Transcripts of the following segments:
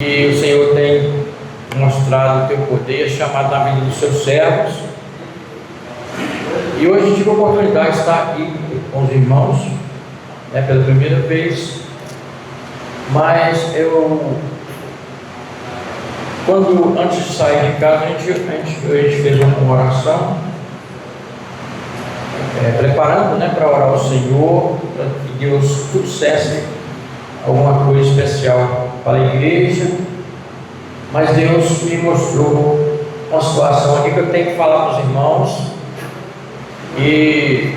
E o Senhor tem mostrado o teu poder, chamado na vida dos seus servos. E hoje tive a oportunidade de estar aqui com os irmãos, pela primeira vez. Mas antes de sair de casa, a gente fez uma oração, preparando para orar ao Senhor, para que Deus trouxesse alguma coisa especial para a igreja. Mas Deus me mostrou uma situação aqui que eu tenho que falar para os irmãos. E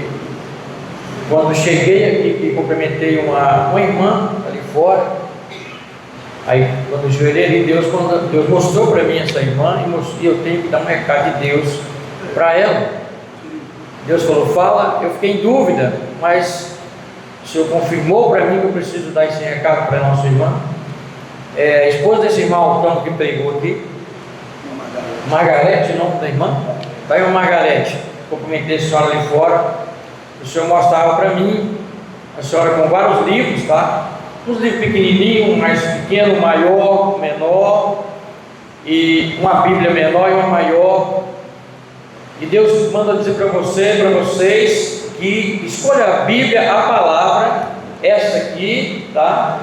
quando cheguei aqui e cumprimentei uma irmã ali fora, aí quando ajoelhei ali, Deus mostrou para mim essa irmã, e eu tenho que dar um recado de Deus para ela. Deus falou, fala. Eu fiquei em dúvida, mas o Senhor confirmou para mim que eu preciso dar esse recado para a nossa irmã. A esposa desse irmão Altão que pregou aqui, Margarete, o nome da irmã, está aí uma Margarete. Cumprimentei a senhora ali fora. O Senhor mostrava para mim a senhora com vários livros, tá? Uns livros pequenininhos, mais pequeno, maior, menor, e uma Bíblia menor e uma maior. E Deus manda dizer para você, para vocês, que escolha a Bíblia, a palavra, essa aqui, tá?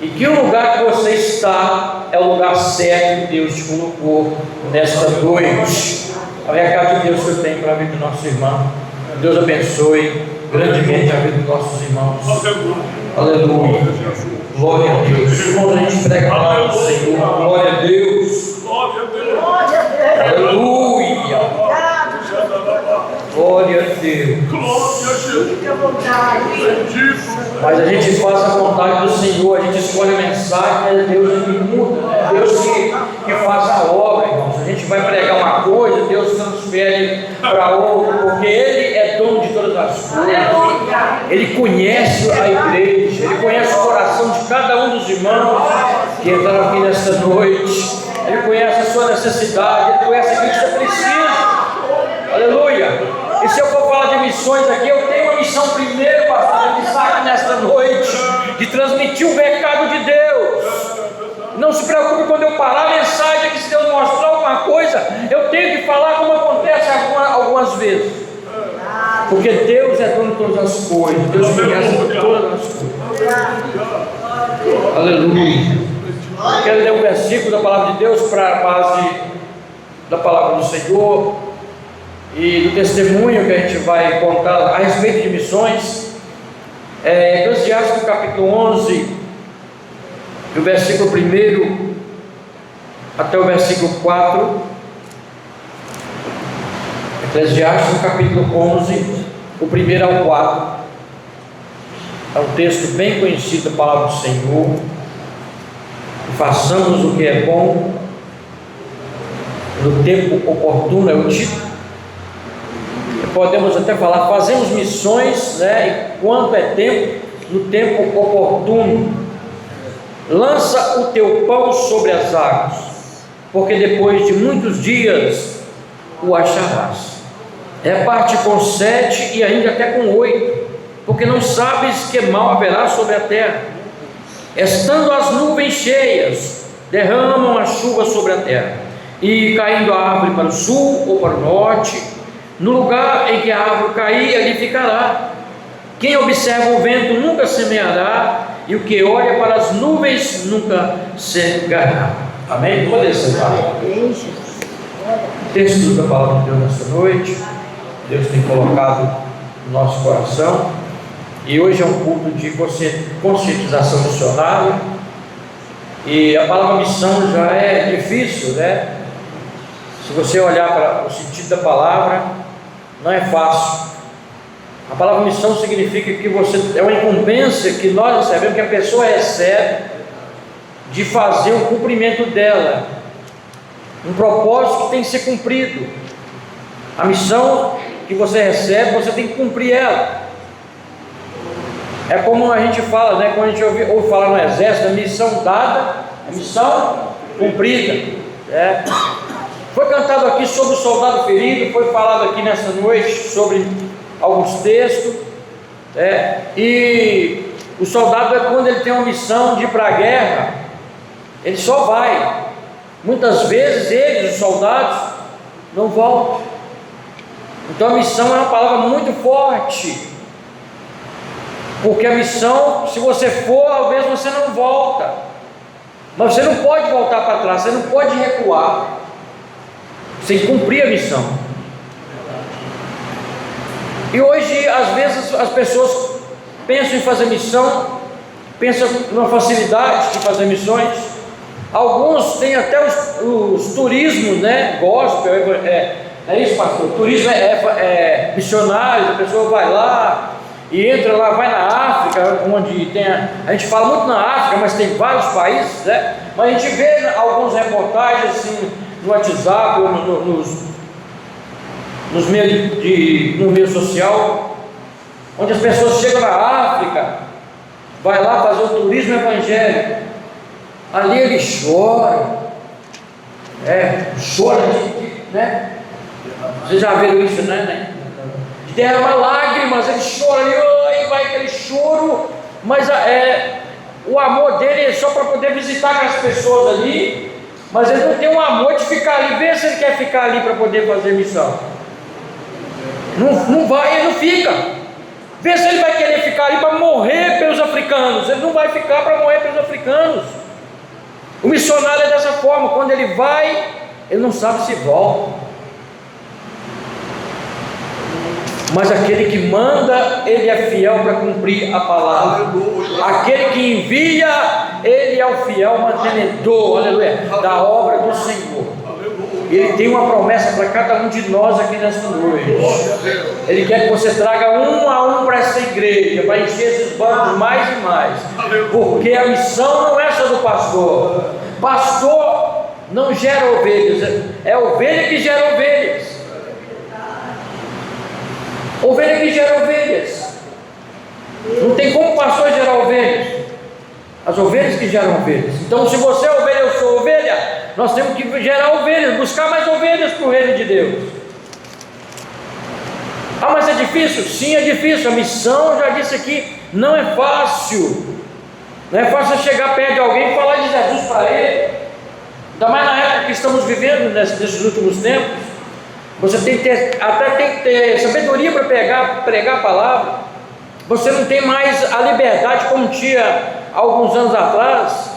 E que o lugar que você está é o lugar certo que Deus te colocou nesta noite. É o recado de Deus que eu tenho para a vida do nosso irmão. Deus abençoe grandemente a vida dos nossos irmãos. Aleluia. Glória a Deus. Irmãos, a gente prega a palavra do Senhor. Glória a Deus. Glória a Deus. Aleluia. Glória a Deus. Mas a gente faz a vontade do Senhor, a gente escolhe a mensagem, mas Deus que muda, né? Deus que faz a obra, irmãos. A gente vai pregar uma coisa, Deus transfere para outra, porque Ele é dono de todas as coisas. Ele conhece a igreja, Ele conhece o coração de cada um dos irmãos que entraram aqui nesta noite. Ele conhece a sua necessidade, Ele conhece aquilo que você precisa. Aleluia. E se eu for falar de missões aqui, eu tenho uma missão primeiro, pastor, de estar aqui nesta noite, de transmitir o recado de Deus. Não se preocupe quando eu parar a mensagem, que se Deus mostrar alguma coisa, eu tenho que falar como acontece algumas vezes. Porque Deus é dono de todas as coisas, Deus conhece todas as coisas. Aleluia. Eu quero ler um versículo da palavra de Deus para a base da palavra do Senhor e do testemunho que a gente vai contar a respeito de missões. Eclesiastes capítulo 11, do versículo 1 até o versículo 4. Eclesiastes capítulo 11, o 1 ao 4. É um texto bem conhecido da palavra do Senhor. Façamos o que é bom no tempo oportuno, é o título. Podemos até falar, fazemos missões, enquanto é tempo, no tempo oportuno. Lança o teu pão sobre as águas, porque depois de muitos dias o acharás. Reparte com 7 e ainda até com 8, porque não sabes que mal haverá sobre a terra. Estando as nuvens cheias, derramam a chuva sobre a terra, e caindo a árvore para o sul ou para o norte, no lugar em que a árvore cair, ali ficará. Quem observa o vento nunca semeará, e o que olha para as nuvens nunca cegará. Amém? Pode sentar. Texto da palavra de Deus nesta noite, Deus tem colocado no nosso coração, e hoje é um culto de conscientização missionária, e a palavra missão já é difícil, Se você olhar para o sentido da palavra, não é fácil. A palavra missão significa que é uma incumbência que nós recebemos, que a pessoa recebe de fazer o cumprimento dela, um propósito que tem que ser cumprido. A missão que você recebe, você tem que cumprir ela. É como a gente fala, quando a gente ouve falar no exército, a missão dada, a missão cumprida. Foi cantado aqui sobre o soldado ferido, foi falado aqui nessa noite sobre alguns textos, e o soldado é quando ele tem uma missão de ir para a guerra, ele só vai. Muitas vezes eles, os soldados, não voltam. Então a missão é uma palavra muito forte, porque a missão, se você for, talvez você não volta, mas você não pode voltar para trás, você não pode recuar, você tem que cumprir a missão. E hoje, às vezes, as pessoas pensam em fazer missão, pensam numa facilidade de fazer missões. Alguns têm até os turismos, né? Gospel, é isso, pastor? Turismo é missionário, a pessoa vai lá e entra lá, vai na África, onde tem. A gente fala muito na África, mas tem vários países, né? Mas a gente vê algumas reportagens assim no WhatsApp, ou nos meios no meio social, onde as pessoas chegam na África, vai lá fazer o turismo evangélico. Ali ele chora, né? Vocês já viram isso, né? Derrama lágrimas, ele chora ali, e vai aquele choro, mas o amor dele é só para poder visitar aquelas pessoas ali, mas ele não tem um amor de ficar ali. Vê se ele quer ficar ali para poder fazer missão. Não vai, ele não fica. Vê se ele vai querer ficar ali para morrer pelos africanos. Ele não vai ficar para morrer pelos africanos. O missionário é dessa forma, quando ele vai, ele não sabe se volta. Mas aquele que manda, ele é fiel para cumprir a palavra. Aquele que envia, ele é o fiel mantenedor, aleluia, da obra do Senhor. Ele tem uma promessa para cada um de nós aqui nesta noite. Ele quer que você traga um a um para essa igreja, para encher esses bancos mais e mais. Porque a missão não é só do pastor. Pastor não gera ovelhas, é ovelha que gera ovelhas. Ovelha que gera ovelhas. Não tem como o pastor gerar ovelhas. As ovelhas que geram ovelhas. Então, se você é ovelha, eu sou ovelha, nós temos que gerar ovelhas, buscar mais ovelhas para o reino de Deus. Ah, mas é difícil? Sim, é difícil. A missão, eu já disse aqui, não é fácil. Não é fácil chegar perto de alguém e falar de Jesus para ele. Ainda mais na época que estamos vivendo, nesses últimos tempos. Você tem que ter sabedoria para pregar a palavra. Você não tem mais a liberdade como tinha há alguns anos atrás.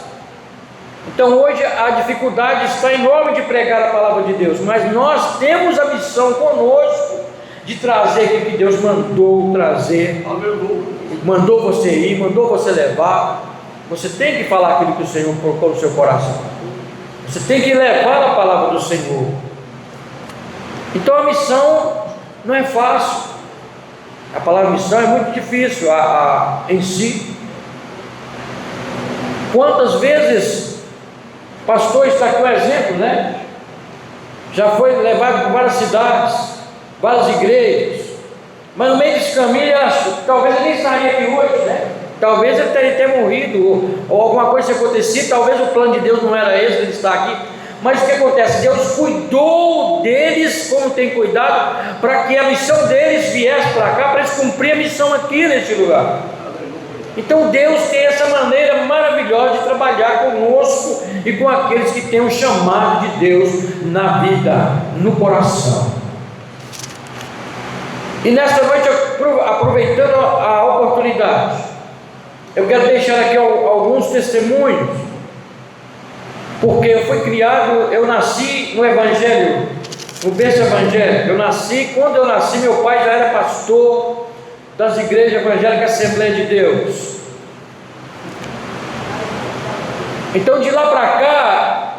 Então hoje a dificuldade está enorme de pregar a palavra de Deus, mas nós temos a missão conosco de trazer aquilo que Deus mandou trazer, mandou você ir, mandou você levar. Você tem que falar aquilo que o Senhor colocou no seu coração. Você tem que levar a palavra do Senhor. Então a missão não é fácil. A palavra missão é muito difícil em si. Quantas vezes, pastor está aqui um exemplo, né? Já foi levado para várias cidades, várias igrejas, mas no meio desse caminho, talvez ele nem estaria aqui hoje, né? Talvez ele teria até morrido, ou alguma coisa tinha acontecido. Talvez o plano de Deus não era esse, ele está aqui. Mas o que acontece? Deus cuidou deles como tem cuidado, para que a missão deles viesse para cá, para eles cumprir a missão aqui neste lugar. Então Deus tem essa maneira maravilhosa de trabalhar conosco e com aqueles que têm um chamado de Deus na vida, no coração. E nesta noite, aproveitando a oportunidade, eu quero deixar aqui alguns testemunhos, porque eu fui criado, eu nasci no Evangelho, no berço evangélico. Quando eu nasci, meu pai já era pastor das igrejas evangélicas Assembleia de Deus. Então de lá para cá,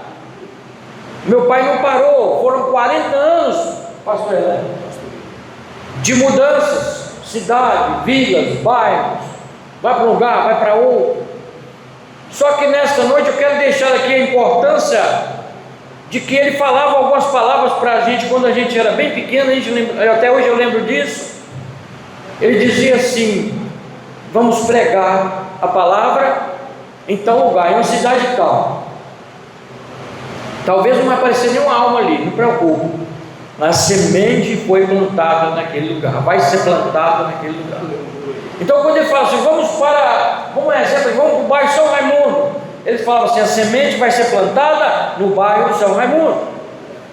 meu pai não parou. Foram 40 anos, pastor Helena, de mudanças, cidade, vilas, bairros, vai para um lugar, vai para outro. Só que nesta noite eu quero deixar aqui a importância de que ele falava algumas palavras para a gente quando a gente era bem pequeno. Até hoje eu lembro disso. Ele dizia assim: vamos pregar a palavra em tal lugar, em uma cidade tal. Talvez não vai aparecer nenhuma alma ali, não preocupe, mas a semente foi plantada naquele lugar, vai ser plantada naquele lugar. Então quando ele fala assim, vamos para o bairro São Raimundo, eles falavam assim: a semente vai ser plantada no bairro São Raimundo.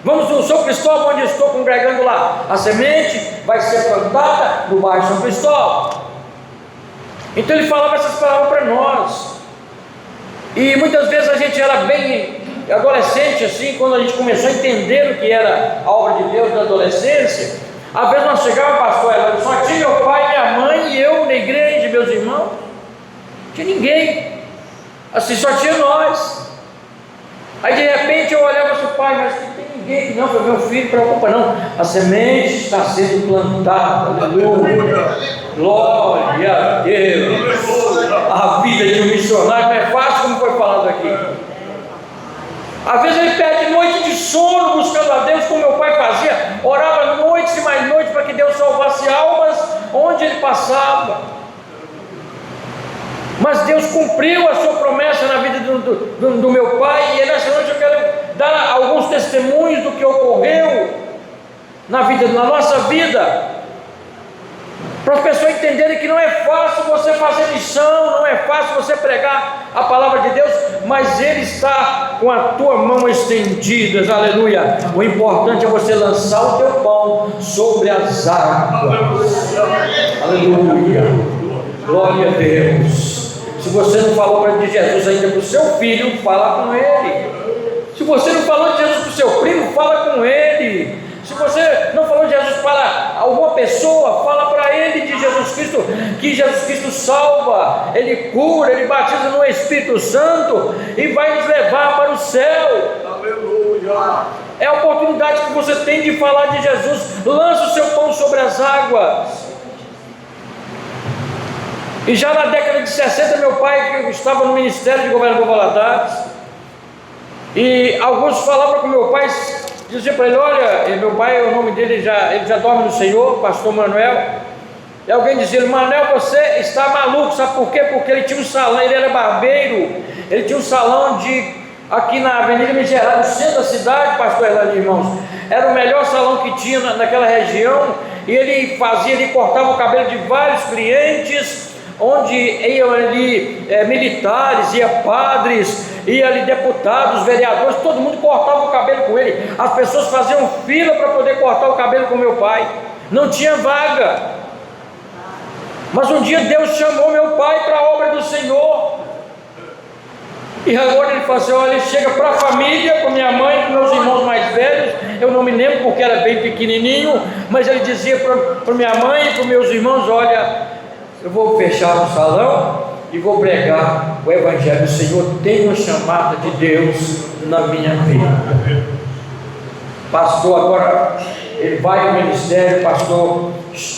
Vamos no São Cristóvão, onde eu estou congregando lá. A semente vai ser plantada no bairro São Cristóvão. Então ele falava essas palavras para nós. E muitas vezes a gente era bem adolescente assim, quando a gente começou a entender o que era a obra de Deus na adolescência. Às vezes nós chegávamos, pastor, só tinha meu pai, minha mãe e eu na igreja, meus irmãos. Não tinha ninguém. Assim, só tinha nós. Aí de repente eu olhava assim: pai, mas não tem ninguém. Não, foi meu filho, preocupa não. A semente está sendo plantada. Aleluia. Glória a Deus. A vida de um missionário não é fácil, como foi falado aqui. Às vezes ele perde noite de sono buscando a Deus, como meu pai fazia. Orava noites e mais noites para que Deus salvasse almas onde ele passava. Mas Deus cumpriu a sua promessa na vida do meu pai. E nessa noite eu quero dar alguns testemunhos do que ocorreu na nossa vida, para as pessoas entenderem que não é fácil você fazer missão, não é fácil você pregar a palavra de Deus, mas Ele está com a tua mão estendida, aleluia. O importante é você lançar o teu pão sobre as águas, aleluia, glória a Deus. Se você não falou de Jesus ainda para o seu filho, fala com ele. Se você não falou de Jesus para o seu primo, fala com ele. Se você não falou de Jesus para alguma pessoa, fala para ele de Jesus Cristo, que Jesus Cristo salva, Ele cura, Ele batiza no Espírito Santo e vai nos levar para o céu. Aleluia. É a oportunidade que você tem de falar de Jesus. Lança o seu pão sobre as águas. E já na década de 60, meu pai, que estava no Ministério de Governador Valadares, e alguns falavam com meu pai, dizia para ele: olha, meu pai, o nome dele ele já dorme no Senhor, pastor Manuel. E alguém dizia: Manuel, você está maluco, sabe por quê? Porque ele tinha um salão, ele era barbeiro, ele tinha um salão aqui na Avenida Miserável, no centro da cidade, pastor Elane, irmãos. Era o melhor salão que tinha naquela região, e ele cortava o cabelo de vários clientes, onde iam ali militares, ia padres, ia ali deputados, vereadores, todo mundo cortava o cabelo com ele. As pessoas faziam fila para poder cortar o cabelo com meu pai, não tinha vaga. Mas um dia Deus chamou meu pai para a obra do Senhor, e agora ele falou assim: olha, ele chega para a família, com minha mãe, com meus irmãos mais velhos. Eu não me lembro porque era bem pequenininho, mas ele dizia para minha mãe e para meus irmãos: olha, eu vou fechar o salão e vou pregar o Evangelho. O Senhor tem uma chamada de Deus na minha vida. Pastor, agora ele vai ao ministério, pastor,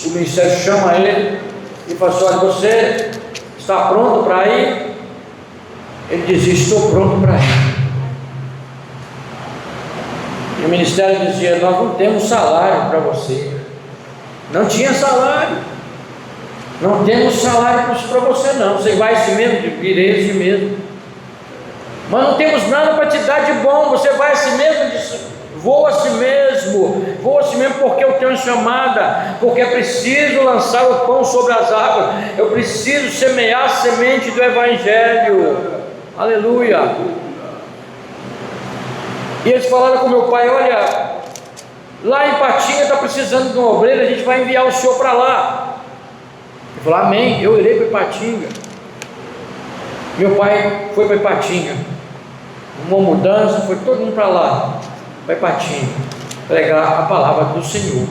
o ministério chama ele e fala assim: olha, você está pronto para ir? Ele dizia: estou pronto para ir. E o ministério dizia: nós não temos salário para você. Não tinha salário. Não temos salário para você não. Você vai assim mesmo, virei assim mesmo. Mas não temos nada para te dar de bom. Você vai assim mesmo, vou assim mesmo porque eu tenho chamada, porque é preciso lançar o pão sobre as águas. Eu preciso semear a semente do Evangelho. Aleluia. E eles falaram com meu pai: olha, lá em Patinga está precisando de um obreiro, a gente vai enviar o senhor para lá. Ele falou: amém, eu irei para Ipatinga. Meu pai foi para Ipatinga, uma mudança, foi todo mundo para lá, para Ipatinga, pregar a palavra do Senhor,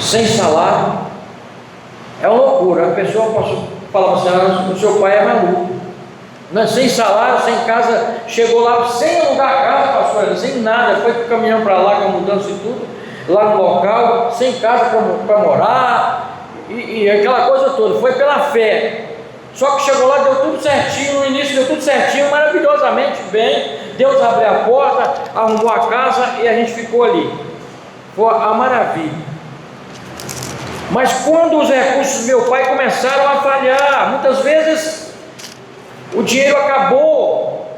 sem salário. É uma loucura. A pessoa falava assim: o seu pai é maluco, não, sem salário, sem casa. Chegou lá sem alugar a casa, pastor, sem nada, foi com o caminhão para lá, com a mudança e tudo, lá no local, sem casa para morar, e aquela coisa toda. Foi pela fé. Só que chegou lá, deu tudo certinho, no início deu tudo certinho, maravilhosamente bem. Deus abriu a porta, arrumou a casa e a gente ficou ali. Foi a maravilha. Mas quando os recursos do meu pai começaram a falhar, muitas vezes o dinheiro acabou,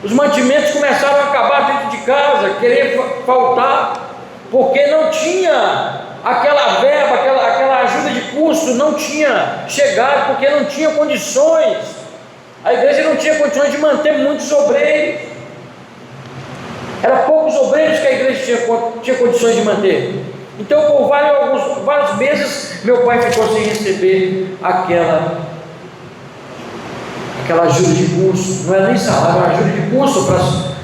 os mantimentos começaram a acabar dentro de casa, querer faltar, porque não tinha aquela verba, aquela ajuda de custo, não tinha chegado, porque não tinha condições. A igreja não tinha condições de manter muitos obreiros. Eram poucos obreiros que a igreja tinha condições de manter. Então, por vários meses, meu pai ficou sem receber aquela ajuda de curso. Não era nem salário, era ajuda de curso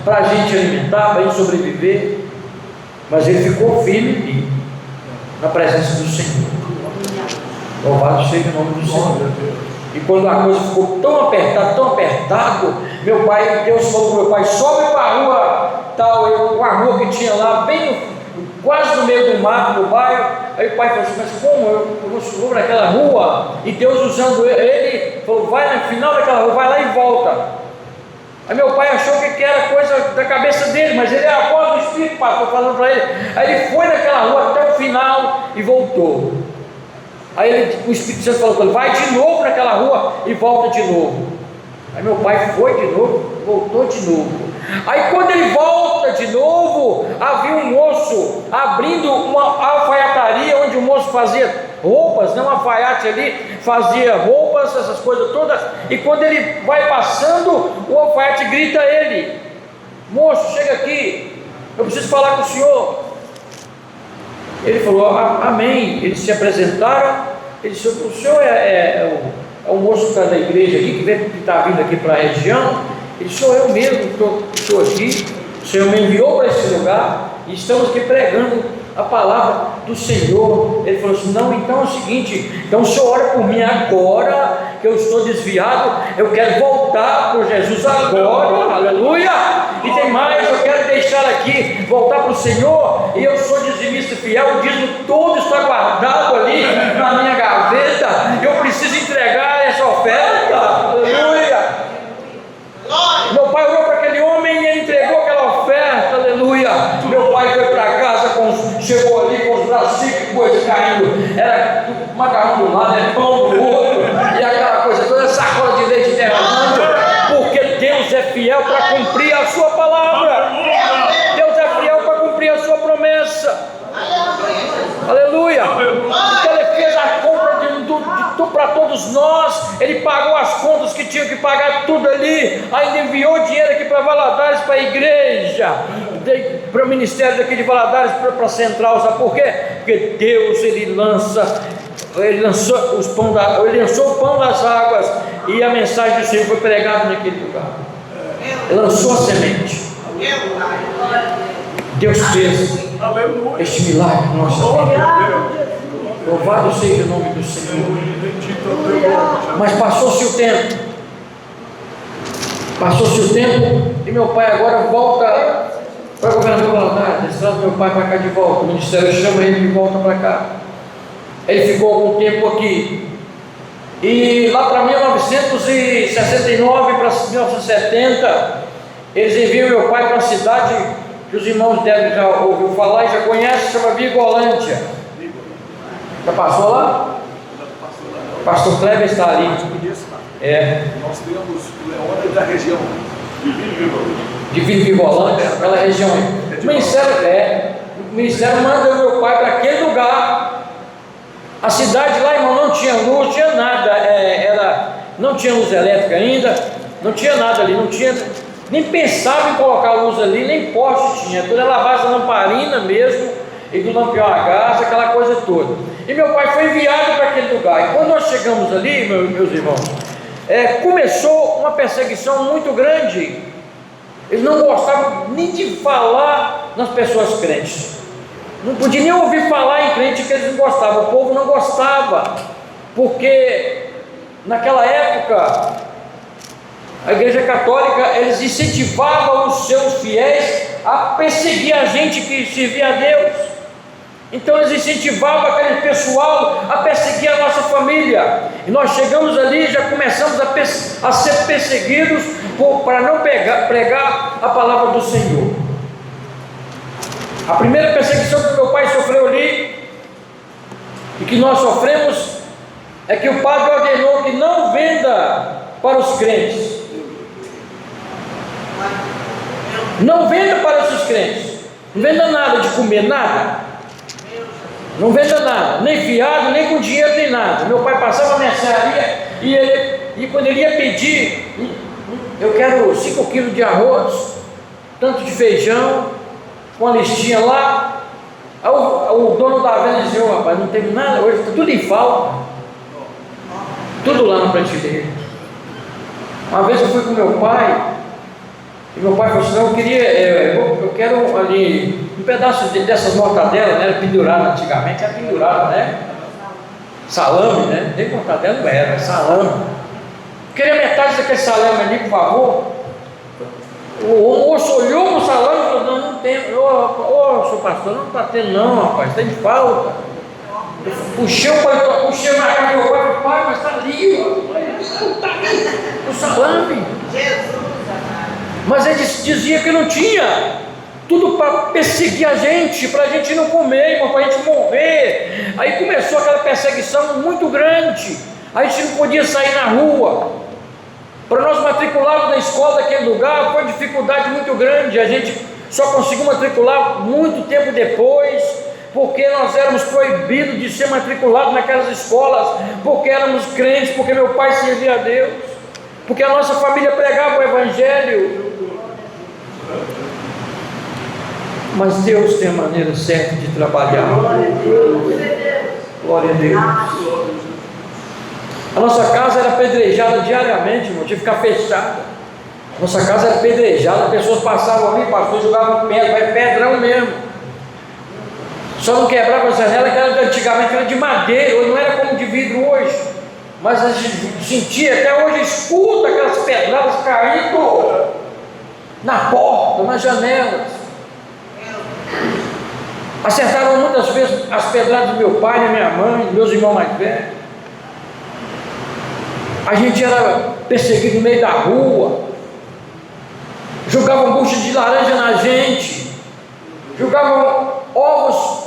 para a gente alimentar, para a gente sobreviver. Mas ele ficou firme na presença do Senhor. Louvado seja o nome do Senhor. E quando a coisa ficou tão apertado, Deus falou para meu pai: sobe para a rua tal, uma rua que tinha lá, quase no meio do mato, no bairro. Aí o pai falou assim: mas como eu vou para aquela rua? E Deus usando ele, falou: vai no final daquela rua, vai lá e volta. Aí meu pai achou que era coisa da cabeça dele, mas ele é a voz do Espírito, pastor, falando para ele. Aí ele foi naquela rua até o final e voltou. Aí o Espírito Santo falou para ele: vai de novo naquela rua e volta de novo. Aí meu pai foi de novo, voltou de novo. Aí quando ele volta de novo, havia um moço abrindo uma alfaiataria, onde o moço fazia roupas, não, um alfaiate ali, fazia roupas, essas coisas todas. E quando ele vai passando, o alfaiate grita a ele: moço, chega aqui, eu preciso falar com o senhor. Ele falou: amém. Eles se apresentaram. Ele disse: o senhor é o moço que está da igreja aqui, que está vindo aqui para a região? Ele disse: sou eu mesmo, estou aqui. O Senhor me enviou para esse lugar e estamos aqui pregando a palavra do Senhor. Ele falou assim: não, então é o seguinte, então o Senhor ora por mim agora, que eu estou desviado, eu quero voltar por Jesus agora, aleluia. E tem mais, eu quero deixar aqui, voltar para o Senhor, e eu sou dizimista fiel, o dízimo todo está guardado ali na minha gaveta, eu preciso entregar essa oferta, aleluia. Meu pai orou para aquele homem e ele entregou aquela oferta, aleluia. Meu pai foi para casa, chegou ali com os braços coisas caindo, era macarrão do lado, era pão do outro, e aquela coisa toda, sacola de leite derramando, porque Deus é fiel para cumprir a sua palavra. Deus é fiel para cumprir a sua promessa, aleluia. Então ele fez a compra para todos nós, ele pagou as contas que tinha que pagar, tudo ali, ainda enviou dinheiro aqui para Valadares, para a igreja, para o ministério daqui de Valadares, para a central. Sabe por quê? Porque Deus, ele lançou o pão das águas, e a mensagem do Senhor foi pregada naquele lugar. Ele lançou a semente. Deus fez este milagre na nossa vida. Louvado seja o nome do Senhor. Mas passou-se o tempo. E meu pai agora volta para o governador Valadares. Traz meu pai para cá de volta. O ministério chama ele de volta para cá. Ele ficou algum tempo aqui. E lá para 1969 para 1970, eles enviam meu pai para uma cidade que os irmãos devem já ouviu falar e já conhecem, chama Vigolândia. Já passou lá? O pastor Kleber está ali. Nós temos Leônia da região de Vigolândia, aquela região. O ministério manda o meu pai para aquele lugar. A cidade lá, irmão, não tinha luz, não tinha nada. Não tinha luz elétrica ainda, não tinha nada ali, não tinha, nem pensava em colocar luz ali, nem poste tinha, tudo era base da lamparina mesmo, e do lampião a gás, aquela coisa toda. E meu pai foi enviado para aquele lugar. E quando nós chegamos ali, meus irmãos, começou uma perseguição muito grande. Eles não gostavam nem de falar nas pessoas crentes, não podia nem ouvir falar em crente, que eles não gostavam. O povo não gostava, porque naquela época a igreja católica, eles incentivavam os seus fiéis a perseguir a gente que servia a Deus. Então eles incentivavam aquele pessoal a perseguir a nossa família. E nós chegamos ali e já começamos a ser perseguidos para não pregar a palavra do Senhor. A primeira perseguição que meu pai sofreu ali, e que nós sofremos, é que o padre ordenou que não venda para os crentes. Não venda para esses crentes. Não venda nada de comer, nada. Não venda nada, nem fiado, nem com dinheiro, nem nada. Meu pai passava a mercearia e quando ele ia pedir eu quero 5 quilos de arroz, tanto de feijão, com a listinha lá. Aí o dono da venda dizia: "Ô, rapaz, não teve nada hoje, está tudo em falta." Tudo lá na prateleira. Uma vez eu fui com meu pai, e meu pai falou assim: "Não, eu quero ali um pedaço dessas mortadelas, né? Era pendurado antigamente, era pendurado, né? Salame, né? Nem mortadela não era salame. Queria metade daquele salame ali, por favor." O moço olhou para o salame e falou: "Não, não tem." Ô, seu pastor, não está tendo não, rapaz, está de falta. Eu puxei o paletó, puxei na cara do meu pai, pai, mas está ali, ó. Está ali, o salame. Jesus. Mas ele dizia que não tinha. Tudo para perseguir a gente, para a gente não comer, para a gente morrer. Aí começou aquela perseguição muito grande. A gente não podia sair na rua. Para nós matricularmos na escola daquele lugar foi uma dificuldade muito grande. A gente só conseguiu matricular muito tempo depois, porque nós éramos proibidos de ser matriculados naquelas escolas, porque éramos crentes, porque meu pai servia a Deus, porque a nossa família pregava o Evangelho. Mas Deus tem a maneira certa de trabalhar. Glória a Deus. A nossa casa era apedrejada diariamente, irmão, tinha que ficar fechada. Nossa casa era apedrejada, pessoas passavam ali, pastor, jogavam pedra, pedrão mesmo. Só não quebrava a janela, que era, antigamente era de madeira, hoje não era como de vidro hoje. Mas a gente sentia, até hoje escuta aquelas pedradas caindo na porta, nas janelas. Acertaram muitas vezes as pedradas do meu pai, da minha mãe, dos meus irmãos mais velhos. A gente era perseguido no meio da rua, jogavam bucha de laranja na gente, jogavam ovos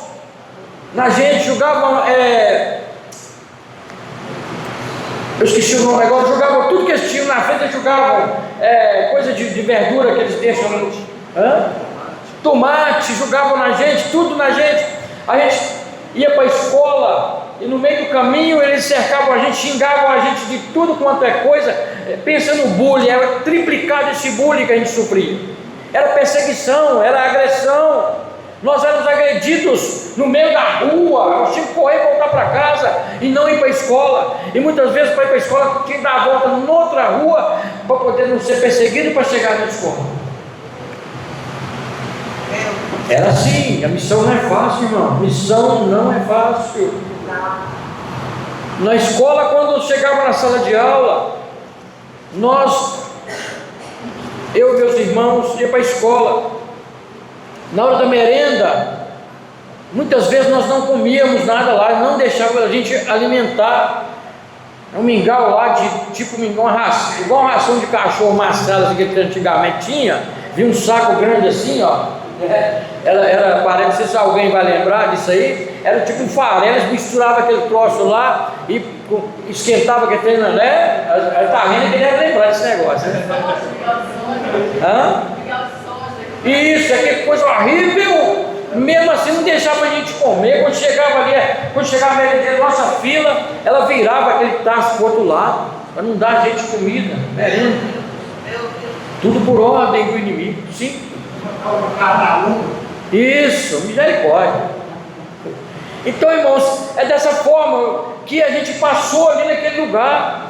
na gente, jogavam, eu esqueci o nome agora, jogavam tudo que eles tinham na frente, jogavam coisa de verdura que eles deixam, tomate, jogavam na gente, tudo na gente. A gente ia para a escola e no meio do caminho eles cercavam a gente, xingavam a gente de tudo quanto é coisa. Pensa no bullying, era triplicado esse bullying que a gente sofria. Era perseguição, era agressão. Nós éramos agredidos no meio da rua. Nós tínhamos que correr e voltar para casa e não ir para a escola. E muitas vezes para ir para a escola tinha que dar a volta noutra rua para poder não ser perseguido e para chegar na escola. Era assim. A missão não é fácil, irmão. Missão não é fácil. Na escola, quando chegava na sala de aula, eu e meus irmãos ia para a escola. Na hora da merenda, muitas vezes nós não comíamos nada lá, não deixavam a gente alimentar. Um mingau lá, tipo mingau, igual uma ração de cachorro mastrada que antigamente tinha. Vinha um saco grande assim, ó. Parece, não sei se alguém vai lembrar disso aí. Era tipo um farelo, eles misturavam aquele troço lá e esquentava aquele trem, né? Tá vendo que ele deve lembrar desse negócio, né? Isso, aquela coisa horrível. Mesmo assim não deixava a gente comer. Quando chegava a merenda, nossa fila, ela virava aquele tacho para o outro lado, para não dar a gente comida, merenda. Tudo por ordem do inimigo, sim. Isso, misericórdia. Então, irmãos, é dessa forma que a gente passou ali naquele lugar,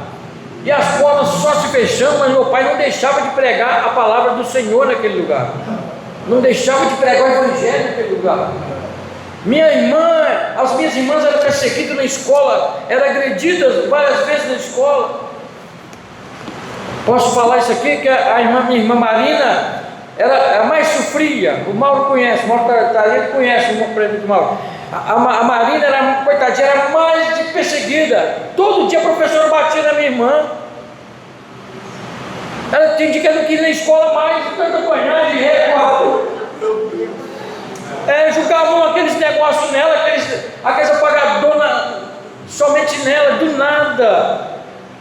e as portas só se fechando, mas meu pai não deixava de pregar a palavra do Senhor naquele lugar, não deixava de pregar o Evangelho naquele lugar. As minhas irmãs eram perseguidas na escola, eram agredidas várias vezes na escola. Posso falar isso aqui, que minha irmã Marina era a mais sofria. O Mauro conhece, o Mauro conhece o Mauro. A Marina era, coitadinha, era mais de perseguida. Todo dia a professora batia na minha irmã. Ela tinha dia que ela não queria ir na escola mais, tanto apanhar de recuado. Jogavam aqueles negócios nela, aqueles apagadores somente nela, do nada.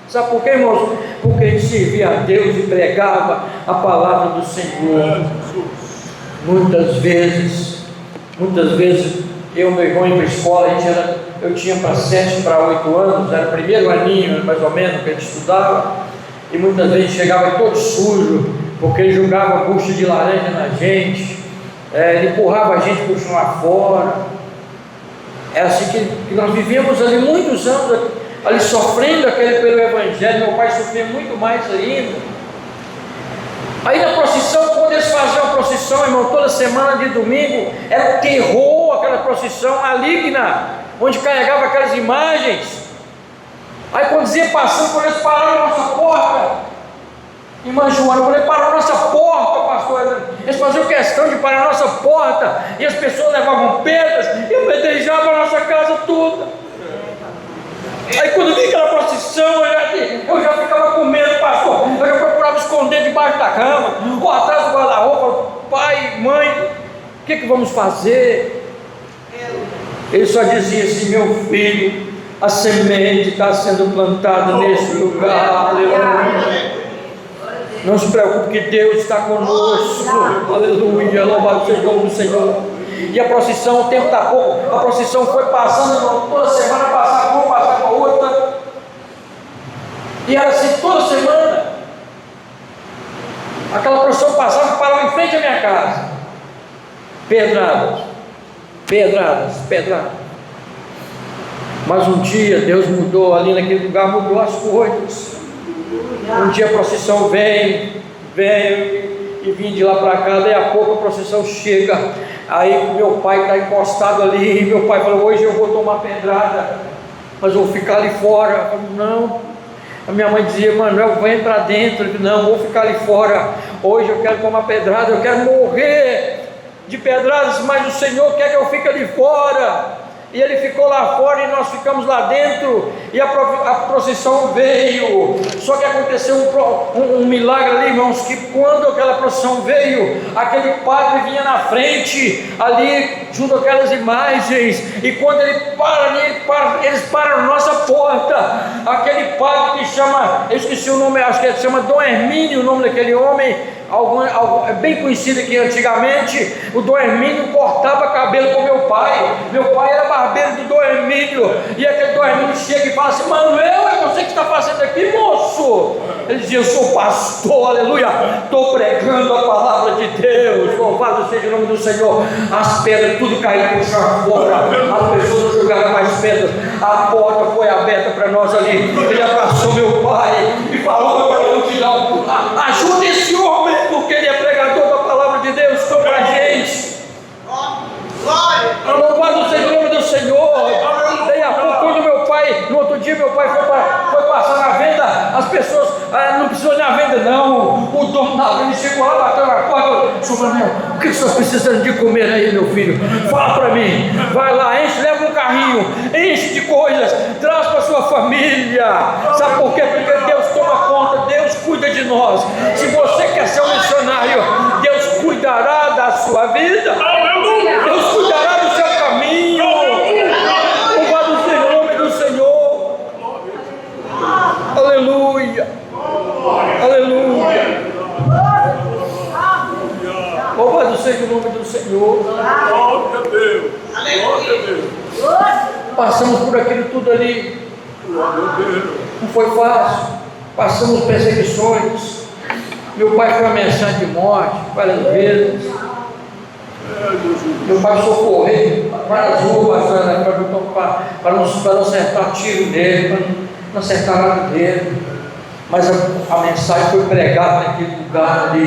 Sabe por quê, irmãos? Porque a gente servia a Deus e pregava a palavra do Senhor. Muitas vezes, eu e meu irmão ia para a escola, eu tinha para 7 para 8 anos, era o primeiro aninho mais ou menos que a gente estudava, e muitas vezes chegava todo sujo, porque ele jogava bucha de laranja na gente, ele empurrava a gente para o chão lá fora. É assim que nós vivíamos ali muitos anos, ali sofrendo pelo Evangelho. Meu pai sofria muito mais ainda. Aí na procissão, quando eles faziam a procissão, irmão, toda semana de domingo, era um terror aquela procissão maligna, onde carregava aquelas imagens. Aí quando dizia passando, quando eles pararam na nossa porta, irmã Joana, quando eles pararam na nossa porta, pastor, eles faziam questão de parar na nossa porta, e as pessoas levavam pedras e apedrejavam a nossa casa toda. Aí quando vi aquela procissão, eu já ficava com medo, pastor. Eu já procurava esconder debaixo da cama, ou atrás do guarda-roupa. Pai, mãe, o que vamos fazer? Ele só dizia assim: meu filho, a semente está sendo plantada nesse lugar. Aleluia. Não se preocupe que Deus está conosco. Aleluia. Louvado seja o nome do Senhor. E a procissão, o tempo está pouco, a procissão foi passando, toda semana passava uma, passava outra, e era assim toda semana. Aquela procissão passava e parava em frente à minha casa. Pedradas, pedradas, pedradas. Mas um dia Deus mudou ali naquele lugar, mudou as coisas. Um dia a procissão veio e vim de lá para cá. Daí a pouco a procissão chega. Aí meu pai está encostado ali, e meu pai falou: hoje eu vou tomar pedrada, mas eu vou ficar ali fora. Eu falei: não. A minha mãe dizia: Manuel, vem para dentro. Eu falei: não, vou ficar ali fora. Hoje eu quero tomar pedrada, eu quero morrer de pedradas, mas o Senhor quer que eu fique ali fora. E ele ficou lá fora e nós ficamos lá dentro, e a procissão veio. Só que aconteceu um milagre ali, irmãos, que quando aquela procissão veio, aquele padre vinha na frente, ali junto àquelas imagens, e quando ele para ali, eles param na nossa porta. Aquele padre que chama, eu esqueci o nome, acho que ele chama Dom Hermínio, o nome daquele homem, é bem conhecido aqui antigamente. O Dom Hermínio cortava cabelo com meu pai. Meu pai era barbeiro do Dom Hermínio, e aquele Dom Hermínio chega e fala assim: Manuel, é você que está fazendo aqui, moço? Ele dizia: eu sou pastor, aleluia, estou pregando a palavra de Deus. Louvado seja o nome do Senhor. As pedras tudo caíram para o chão fora, as pessoas não jogaram mais pedras, a porta foi aberta para nós ali. Ele abraçou meu pai e falou para a multidão: ajuda esse homem, porque ele é pregador da palavra de Deus. Estou para a gente. Louvado seja o nome do Senhor. Daí a pouco, quando meu pai, no outro dia, meu pai foi passar na venda, as pessoas, não precisou ir na venda, não. O dono da venda chegou lá, bateu na porta: Senhor Manuel, o que você está precisando de comer aí, meu filho? Fala para mim. Vai lá, enche, leva um carrinho, enche de coisas, traz para sua família. Sabe por quê? Porque Deus toma conta, Deus cuida de nós. Se você quer ser um missionário, Deus cuidará da sua vida. Deus cuidará do seu caminho. Louvado seja o nome do Senhor. Aleluia. Aleluia. Louvado seja o nome do Senhor. Glória a Deus. Glória a Deus. Passamos por aquilo tudo ali. Glória a Deus. Não foi fácil. Passamos perseguições. Meu pai foi ameaçado de morte várias vezes. Meu pai socorreu várias ruas para não acertar tiro nele, para não acertar nada dele. Mas a mensagem foi pregada naquele lugar ali,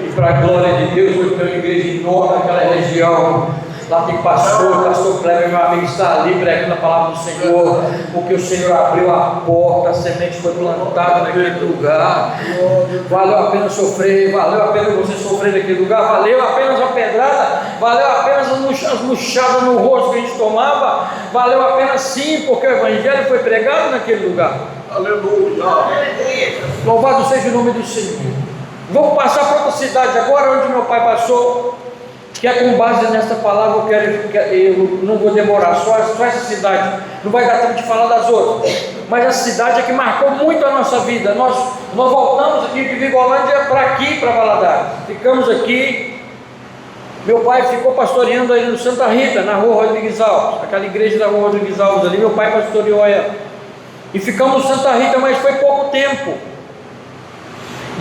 e para a glória de Deus. Hoje tem uma igreja enorme naquela região. Lá tem pastor Kleber, meu amigo, está ali pregando a palavra do Senhor, porque o Senhor abriu a porta, a semente foi plantada naquele lugar. Valeu a pena sofrer, valeu a pena você sofrer naquele lugar, valeu apenas a pedrada, valeu apenas as murchadas no rosto que a gente tomava, valeu a pena sim, porque o Evangelho foi pregado naquele lugar. Aleluia. Louvado seja o nome do Senhor. Vamos passar para outra cidade agora, onde meu pai passou, que é com base nessa palavra. Eu não vou demorar, só essa cidade, não vai dar tempo de falar das outras, mas essa cidade é que marcou muito a nossa vida. Nós voltamos aqui de Vigolândia para aqui, para Valadares, ficamos aqui. Meu pai ficou pastoreando aí no Santa Rita, na rua Rodrigues Alves, aquela igreja da rua Rodrigues Alves ali, meu pai pastoreou ela, e ficamos no Santa Rita, mas foi pouco tempo.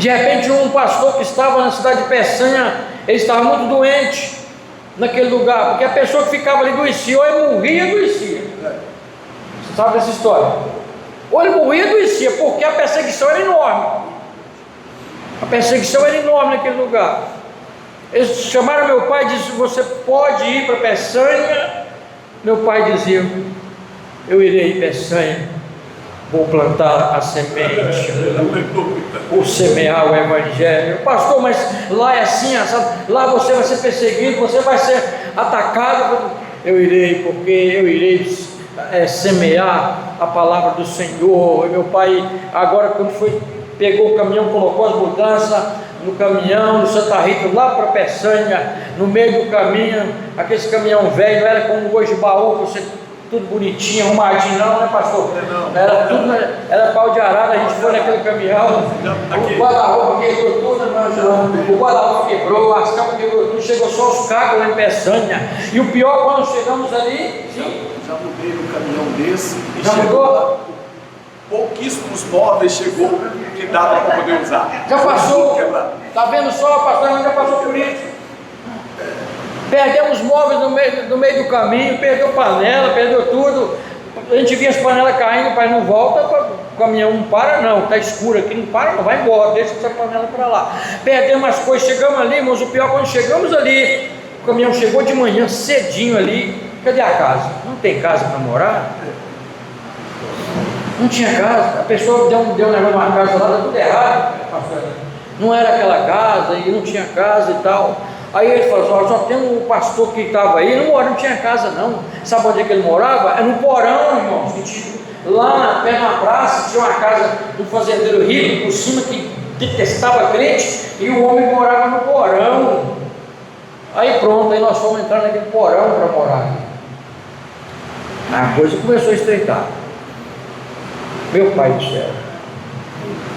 De repente um pastor que estava na cidade de Peçanha, ele estava muito doente naquele lugar, porque a pessoa que ficava ali adoecia, ou ele morria e adoecia. Você sabe dessa história? Ou ele morria e adoecia, porque a perseguição era enorme. A perseguição era enorme naquele lugar. Eles chamaram meu pai e disseram: você pode ir para Peçanha? Meu pai dizia: eu irei em Peçanha, vou plantar a semente, vou semear o evangelho. Pastor, mas lá é assim, lá você vai ser perseguido, você vai ser atacado. Eu irei, porque eu irei semear a palavra do Senhor. E meu pai, agora quando pegou o caminhão, colocou as mudanças no caminhão, no Santa Rita, lá para Peçanha, no meio do caminho, aquele caminhão velho, não era como hoje baú, você tudo bonitinho, arrumadinho, não, né, pastor? Não. Era tudo, era pau de arara. A gente foi naquele caminhão, o guarda-roupa quebrou tudo, o guarda-roupa quebrou, as camas quebrou tudo, chegou só os cacos lá em Peçanha. E o pior, quando chegamos ali, já mudei no caminhão desse. Já mudou? Pouquíssimos móveis chegou que dava para poder usar. Já passou, tá vendo só, pastor, já passou por isso. Perdemos móveis no meio do caminho, perdeu panela, perdeu tudo. A gente via as panelas caindo, o pai não volta, o caminhão não para, não, está escuro aqui, não para, não, vai embora, deixa essa panela para lá. Perdemos as coisas, chegamos ali, irmãos, o pior, quando chegamos ali, o caminhão chegou de manhã, cedinho ali. Cadê a casa? Não tem casa para morar? Não tinha casa, a pessoa deu um negócio numa casa lá, deu tudo errado, não era aquela casa, e não tinha casa e tal. Aí ele falou: só tem um pastor que estava aí, não tinha casa não. Sabe onde é que ele morava? É no porão, irmãos. Lá perto da praça tinha uma casa do fazendeiro rico por cima que detestava crente, e o homem morava no porão. Aí pronto, aí nós fomos entrar naquele porão para morar. A coisa começou a estreitar. Meu pai do céu,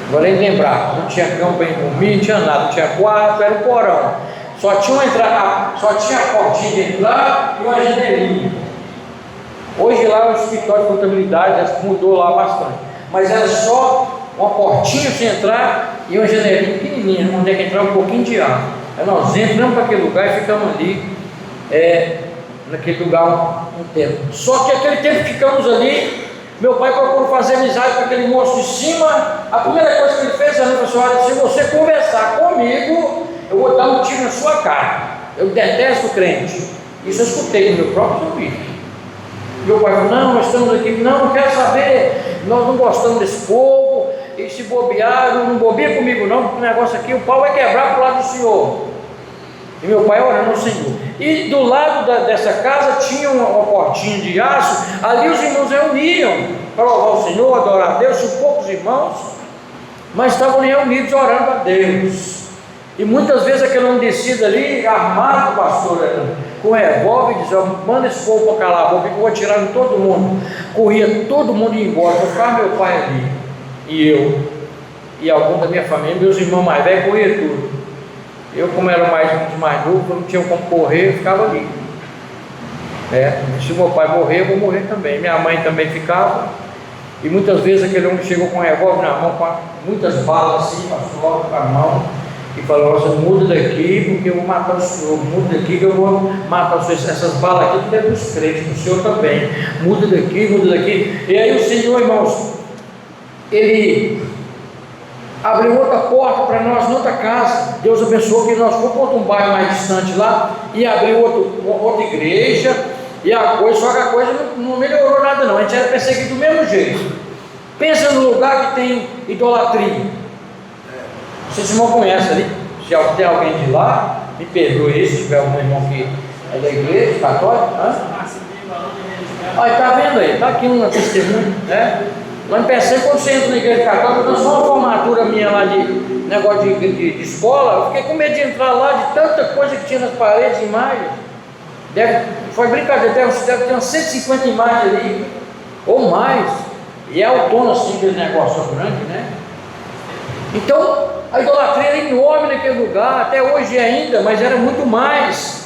vou nem lembrar, não tinha cama para dormir, não tinha nada, não tinha quarto, era um porão. Só tinha a portinha de entrar e uma janelinha. Hoje lá é o escritório de contabilidade, mudou lá bastante. Mas era só uma portinha para entrar e uma janelinha pequenininha, onde é que entrava um pouquinho de ar. Aí nós entramos para aquele lugar e ficamos ali, naquele lugar um tempo. Só que aquele tempo que ficamos ali, meu pai procurou fazer amizade com aquele moço de cima. A primeira coisa que ele fez, ele falou: olha, se você conversar comigo, eu vou dar um tiro na sua cara. Eu detesto crente. Isso eu escutei no meu próprio ouvido. Meu pai falou: não, nós estamos aqui, não quero saber, nós não gostamos desse povo, e se bobear, não bobia comigo não, porque o negócio aqui, o pau vai quebrar para o lado do Senhor. E meu pai orando ao Senhor. E do lado dessa casa tinha uma portinha de aço, ali os irmãos reuniam para louvar o Senhor, adorar a Deus, tinham poucos irmãos, mas estavam reunidos orando a Deus. E muitas vezes aquele homem descido ali, armado, pastor, com revólver, e dizia: manda esse povo para calar a boca, que eu vou atirar em todo mundo. Corria todo mundo ia embora, só ficava meu pai ali, e eu, e algum da minha família, meus irmãos mais velhos, corria tudo. Eu, como era mais novo, não tinha como correr, eu ficava ali. Se meu pai morrer, eu vou morrer também. Minha mãe também ficava. E muitas vezes aquele homem chegou com um revólver na mão, com muitas balas assim, passou logo com a mão, e falou: você muda daqui, porque eu vou matar o senhor. Muda daqui que eu vou matar o senhor. Essas balas aqui não é dos crentes, do senhor também. Muda daqui, muda daqui. E aí o Senhor, irmãos, Ele abriu outra porta para nós, noutra casa. Deus abençoou que nós fomos para um bairro mais distante lá, e abriu outra igreja, e a coisa, só que a coisa não melhorou nada não, a gente era perseguido do mesmo jeito. Pensa no lugar que tem idolatria. Vocês irmãos conhecem ali? Se tem alguém de lá, me perdoe se tiver algum irmão que é da igreja católica. Olha, está vendo aí? Está aqui uma testemunha, né? Lá em Peçanha, quando você entra na igreja católica, eu só uma formatura minha lá de negócio de escola, eu fiquei com medo de entrar lá, de tanta coisa que tinha nas paredes, imagens. Foi brincadeira, deve ter umas 150 imagens ali, ou mais. E é autônomo assim, aquele negócio grande, né? Então, a idolatria era enorme naquele lugar, até hoje ainda, mas era muito mais.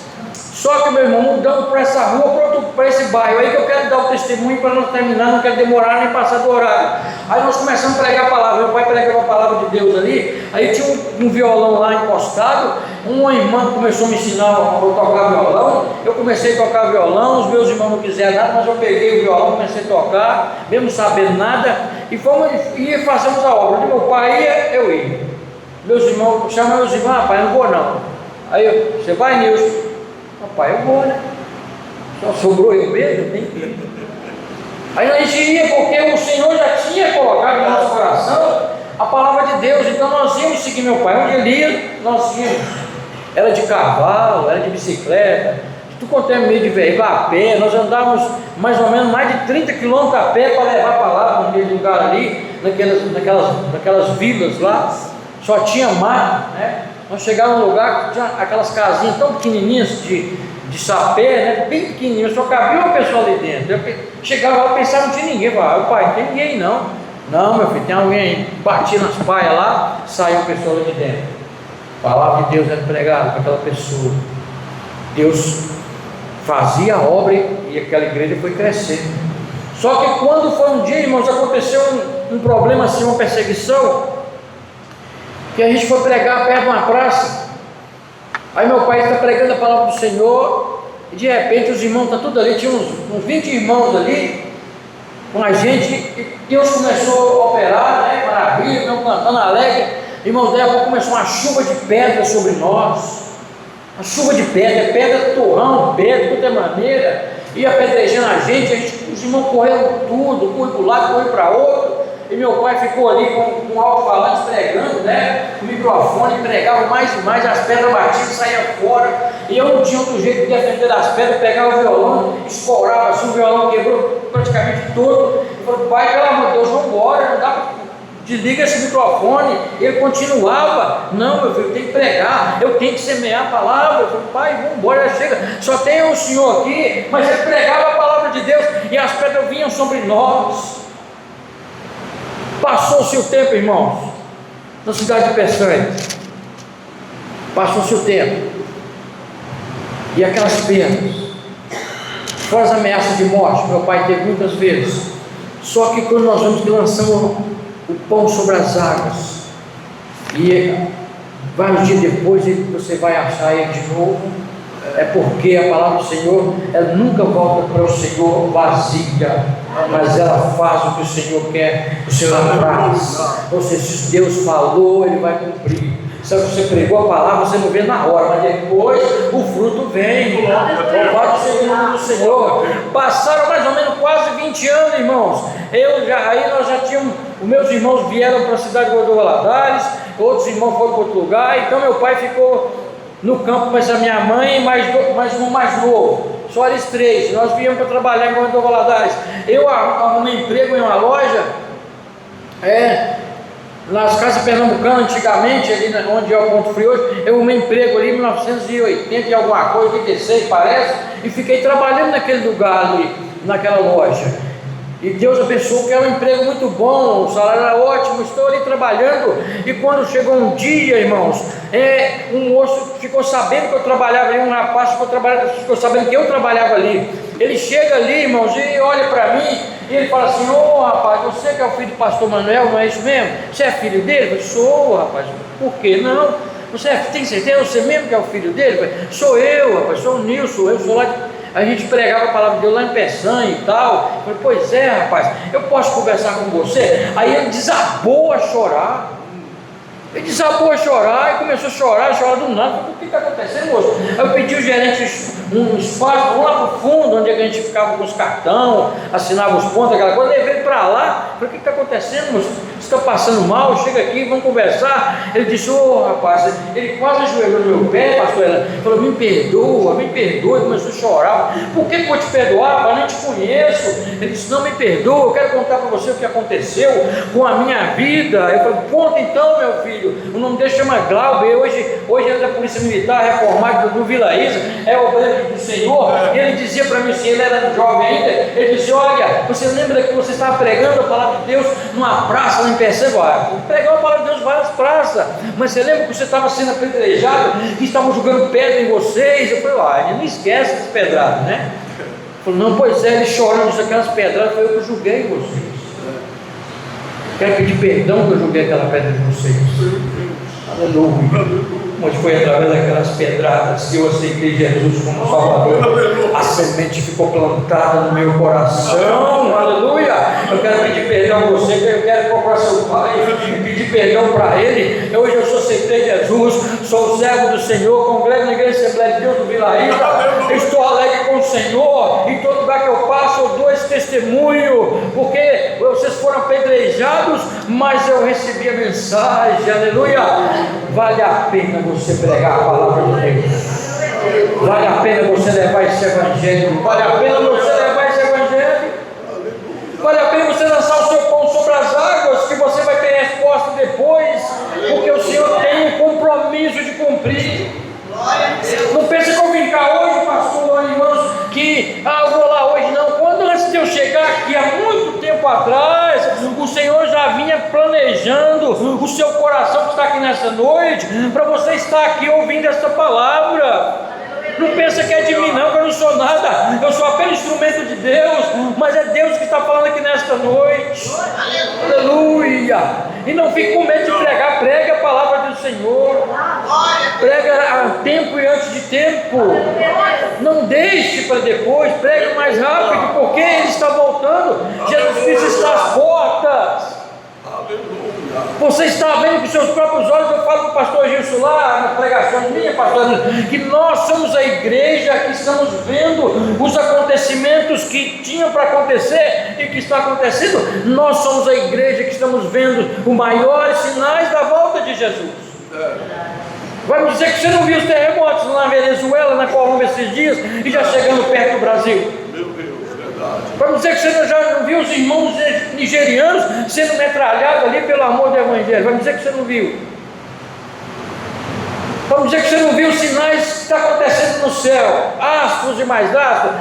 Só que, meu irmão, mudando para essa rua, para esse bairro aí que eu quero dar o testemunho para nós terminar, não quero demorar nem passar do horário. Aí nós começamos a pregar a palavra, meu pai pregava a palavra de Deus ali, aí tinha um violão lá encostado, uma irmã começou a me ensinar a tocar violão, eu comecei a tocar violão, os meus irmãos não quiseram nada, mas eu peguei o violão, comecei a tocar, mesmo sabendo nada, e fazemos a obra. Onde meu pai ia, eu ia. Meus irmãos, chamam meus irmãos, rapaz, eu não vou não. Aí você vai, Nilson? Rapaz, eu vou, né? Só sobrou eu mesmo, tem que ir. Aí a gente ia porque o Senhor já tinha colocado no nosso coração a palavra de Deus, então nós íamos seguir meu pai. Onde ele ia, nós íamos. Era de cavalo, era de bicicleta, de tudo quanto é meio de veículo, a pé. Nós andávamos mais ou menos mais de 30 quilômetros a pé para levar a palavra naquele lugar ali, naquelas vilas lá, só tinha mato, né? Nós chegávamos num lugar que tinha aquelas casinhas tão pequenininhas de sapé, né? Bem pequenininhas, só cabia uma pessoa ali dentro. Eu chegava lá e pensava, não tinha ninguém. Eu falava, pai, não tem ninguém não. Não, meu filho, tem alguém aí. Batia nas paias lá, saiu uma pessoa ali de dentro. A palavra de Deus era pregada para aquela pessoa. Deus fazia a obra e aquela igreja foi crescendo. Só que quando foi um dia, irmãos, aconteceu um problema assim, uma perseguição, que a gente foi pregar perto de uma praça. Aí meu pai está pregando a palavra do Senhor, e de repente os irmãos estão tudo ali, tinha uns 20 irmãos ali com a gente, e Deus começou a operar, né? Maravilha, estão cantando alegre. Irmãos, daí a pouco começou uma chuva de pedra sobre nós, uma chuva de pedra torrão, pedra de qualquer maneira, ia apedrejando a gente, os irmãos correram tudo, correram para um lado, correram para outro. E meu pai ficou ali com um alto-falante pregando, né? Com o microfone, pregava mais e mais, as pedras batiam, saíam fora. E eu não tinha outro jeito de defender das pedras, pegava o violão, estourava assim, o violão quebrou praticamente todo. Eu falei, pai, pelo amor de Deus, vamos embora, não dá para. Desliga esse microfone. Ele continuava, não, meu filho, tem que pregar, eu tenho que semear a palavra. Eu falei, pai, vamos embora, já chega, só tem um senhor aqui. Mas ele pregava a palavra de Deus e as pedras vinham sobre nós. Passou-se o tempo, irmãos, na cidade de Peçanha. Passou-se o tempo. E aquelas pedras, fora as ameaças de morte, meu pai teve muitas vezes. Só que quando nós vemos que lançamos o pão sobre as águas, e vários dias depois você vai achar ele de novo, é porque a palavra do Senhor, ela nunca volta para o Senhor vazia, mas ela faz o que o Senhor quer, o Senhor faz. Ou seja, se Deus falou, Ele vai cumprir. Se você pregou a palavra, você não vê na hora, mas depois o fruto vem. Louvado seja o nome do Senhor. Passaram mais ou menos quase 20 anos, irmãos. Aí nós já tínhamos, os meus irmãos vieram para a cidade de Governador Valadares, outros irmãos foram para outro lugar, então meu pai ficou no campo com essa minha mãe e mais um mais novo. Só eles três. Nós viemos para trabalhar em Governador Valadares. Eu arrumei emprego em uma loja, nas casas pernambucanas, antigamente, ali onde é o Ponto Frio hoje. Eu arrumei emprego ali em 1980 e alguma coisa, 86 parece, e fiquei trabalhando naquele lugar ali, naquela loja. E Deus abençoou, que era um emprego muito bom, o salário era ótimo, estou ali trabalhando. E quando chegou um dia, irmãos, um moço ficou sabendo que eu trabalhava ali, um rapaz ficou sabendo que eu trabalhava ali. Ele chega ali, irmãos, e olha para mim, e ele fala assim: ô rapaz, você que é o filho do pastor Manuel, não é isso mesmo? Você é filho dele? Eu falei: sou, rapaz. Por quê? Não. Você tem certeza? Você mesmo que é o filho dele? Eu falei: sou eu, rapaz, sou o Nilson, eu sou lá de... A gente pregava a palavra de Deus lá em Peçanha e tal. Eu falei: pois é, rapaz, eu posso conversar com você? Aí ele desabou a chorar. Ele desabou a chorar e começou a chorar do nada. O que está acontecendo, moço? Aí eu pedi ao gerente um espaço, vamos lá para o fundo, onde a gente ficava com os cartões, assinava os pontos, aquela coisa. Levei ele para lá. Falei: o que está acontecendo, moço? Você está passando mal? Chega aqui, vamos conversar. Ele disse: ô rapaz, ele quase ajoelhou no meu pé, pastor. Ele falou: me perdoa. E começou a chorar. Por que eu vou te perdoar? Eu nem te conheço. Ele disse: não, me perdoa, eu quero contar para você o que aconteceu com a minha vida. Eu falei: conta então, meu filho. O nome dele chama Glauber, hoje ele é da Polícia Militar, reformado do Vila Isa, é obreiro do Senhor. E ele dizia para mim, se ele era jovem ainda, ele disse: olha, você lembra que você estava pregando a palavra de Deus numa praça lá em percebe, pregar a palavra de Deus em várias praças, mas você lembra que você estava sendo apedrejado, que estavam jogando pedra em vocês? Eu falei, não esquece das pedradas, né? Ele falou, não, pois é, ele chorando aquelas pedradas, foi eu que julguei vocês. Quero pedir perdão que eu joguei aquela pedra de vocês. Aleluia. Mas foi através daquelas pedradas que eu aceitei Jesus como Salvador. A semente ficou plantada no meu coração. Aleluia. Eu quero pedir perdão a você, eu quero procurar seu pai e pedir perdão para ele. Hoje eu aceitei Jesus, sou o servo do Senhor, congrego na igreja Assembleia de Deus do Vila Rica. Estou alegre com o Senhor. Em todo lugar que eu passo, eu dou esse testemunho, porque vocês foram apedrejados, mas eu recebi a mensagem. Aleluia. Vale a pena você pregar a palavra de Deus. Vale a pena você levar esse evangelho. Vale a pena você levar esse evangelho. Vale a pena você lançar o seu pão sobre as águas, que você vai ter resposta depois, porque o Senhor tem um compromisso de cumprir. Não pense que eu vim cá hoje, pastor, irmãos, que eu vou lá hoje, não. Quando antes de eu chegar aqui, há muito tempo atrás, o Senhor já vinha planejando o seu coração que está aqui nessa noite, para você estar aqui ouvindo essa palavra. Não pensa que é de mim não, que eu não sou nada, eu sou apenas instrumento de Deus, mas é Deus que está falando aqui nesta noite. Aleluia. E não fique com medo de pregar, pregue a palavra do Senhor, prega a tempo e antes de tempo, não deixe para depois, pregue mais rápido, porque Ele está voltando. Jesus Cristo está às portas. Você está vendo com seus próprios olhos. Eu falo com o pastor Gilson lá nas pregações minhas, pastor, que nós somos a igreja que estamos vendo os acontecimentos que tinham para acontecer e que está acontecendo. Nós somos a igreja que estamos vendo os maiores sinais da volta de Jesus. Vai me dizer que você não viu os terremotos na Venezuela, na Colômbia esses dias, e já chegando perto do Brasil? Meu Deus, verdade. Vai me dizer que você já não viu os irmãos nigerianos sendo metralhados ali pelo amor do Evangelho? Vai me dizer que você não viu? Vamos dizer que você não viu os sinais que está acontecendo no céu, astros e mais astros,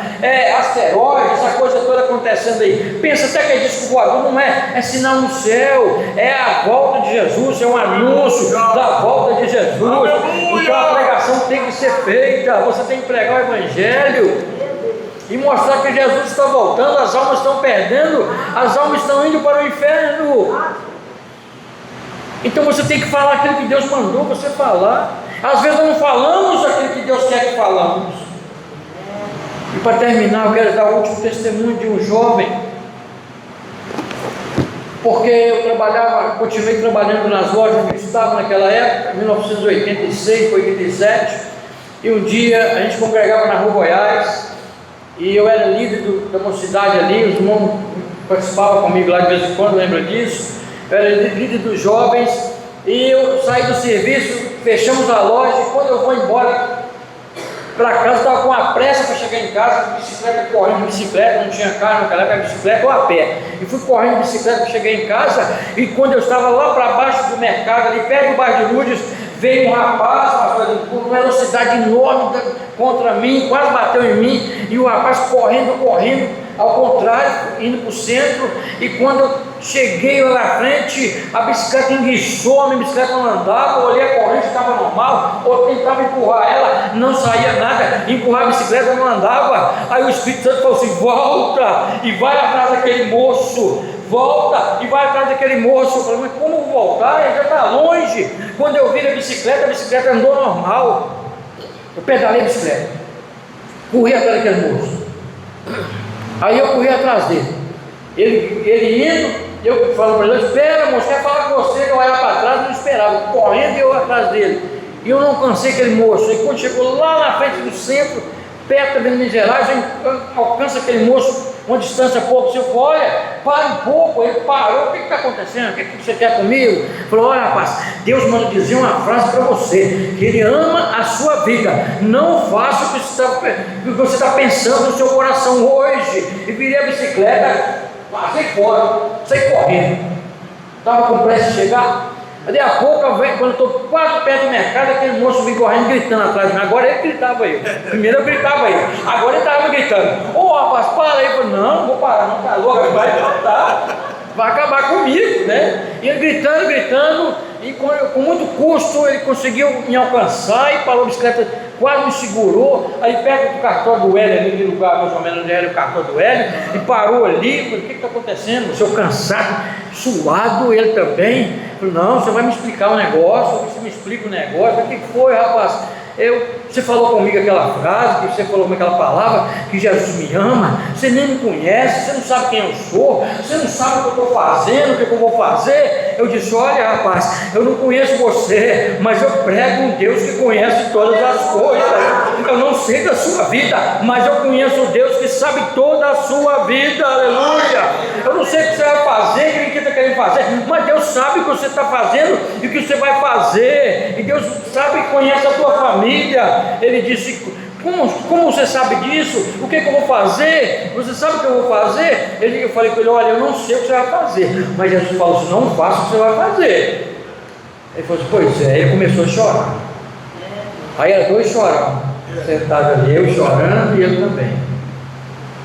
asteroides, essa coisa toda acontecendo aí. Pensa até que é disco voador, não é sinal no céu, é a volta de Jesus, é um anúncio da volta de Jesus. Então a pregação tem que ser feita, você tem que pregar o Evangelho e mostrar que Jesus está voltando, as almas estão perdendo, as almas estão indo para o inferno. Então você tem que falar aquilo que Deus mandou você falar. Às vezes nós não falamos aquilo que Deus quer que falamos. E para terminar, eu quero dar o último testemunho de um jovem, porque eu continuei trabalhando nas lojas que eu estava naquela época, 1986, 87, e um dia a gente congregava na Rua Goiás, e eu era líder da mocidade ali, os irmãos participavam comigo lá de vez em quando, lembra disso? Eu era líder dos jovens, e eu saí do serviço, fechamos a loja, e quando eu vou embora para casa, estava com uma pressa para chegar em casa, bicicleta, correndo de bicicleta, não tinha carro naquela época, bicicleta ou a pé, e fui correndo de bicicleta para chegar em casa, e quando eu estava lá para baixo do mercado, ali perto do bairro de Lourdes, veio um rapaz com uma velocidade enorme contra mim, quase bateu em mim, e o rapaz correndo, ao contrário, indo para o centro, e quando eu cheguei lá na frente, a bicicleta enguiçou, a minha bicicleta não andava, eu olhei a corrente, estava normal, eu tentava empurrar ela, não saía nada, empurrar a bicicleta não andava, aí o Espírito Santo falou assim, volta, e vai atrás daquele moço, volta, e vai atrás daquele moço. Eu falei, mas como voltar? Ele já está longe. Quando eu vi a bicicleta andou normal, eu pedalei a bicicleta, corri atrás daquele moço, aí eu corri atrás dele, ele indo, eu falo para ele, espera moço, quer falar com você, eu olhava para trás, não esperava, correndo e eu atrás dele, e eu não alcancei aquele moço, e quando chegou lá na frente do centro, perto da Minas Gerais, eu alcanço aquele moço, uma distância pouco, se eu for, olha, para um pouco, ele parou, o que está acontecendo, o que você quer comigo? Falou, olha rapaz, Deus manda dizer uma frase para você, que Ele ama a sua vida, não faça o que você está pensando no seu coração hoje, e virei a bicicleta, passei fora, saí correndo, estava com pressa de chegar, daí a pouco, quando eu estou quase perto do mercado, aquele moço vem correndo, gritando atrás de mim. Agora ele gritava aí. Primeiro eu gritava aí. Agora ele estava gritando. Ô rapaz, para aí. Eu falei, não vou parar, não, tá louco, vai matar. Vai acabar comigo, né? E ele gritando, e com muito custo ele conseguiu me alcançar e parou a bicicleta, quase me segurou, ali perto do cartório do Hélio, ali no lugar mais ou menos onde era o cartório do Hélio, e parou ali. Falei, o que está acontecendo? O senhor cansado, suado, ele também. Falei, não, você vai me explicar um negócio, você me explica um negócio. O que foi, rapaz? Você falou comigo aquela frase, que você falou comigo aquela palavra, que Jesus me ama, você nem me conhece, você não sabe quem eu sou, você não sabe o que eu estou fazendo, o que eu vou fazer. Eu disse, olha rapaz, eu não conheço você, mas eu prego um Deus que conhece todas as coisas. Eu não sei da sua vida, mas eu conheço o Deus que sabe toda a sua vida, aleluia. Eu não sei o que você vai fazer, o que está querendo fazer, mas Deus sabe o que você está fazendo e o que você vai fazer, e Deus sabe e conhece a tua família. Ele disse, como você sabe disso? O que eu vou fazer? Você sabe o que eu vou fazer? Eu falei com ele, olha, eu não sei o que você vai fazer, mas Jesus falou assim, não faça o que você vai fazer. Ele falou assim, pois é. Ele começou a chorar. Aí eram dois chorando, sentados ali, eu chorando e ele também.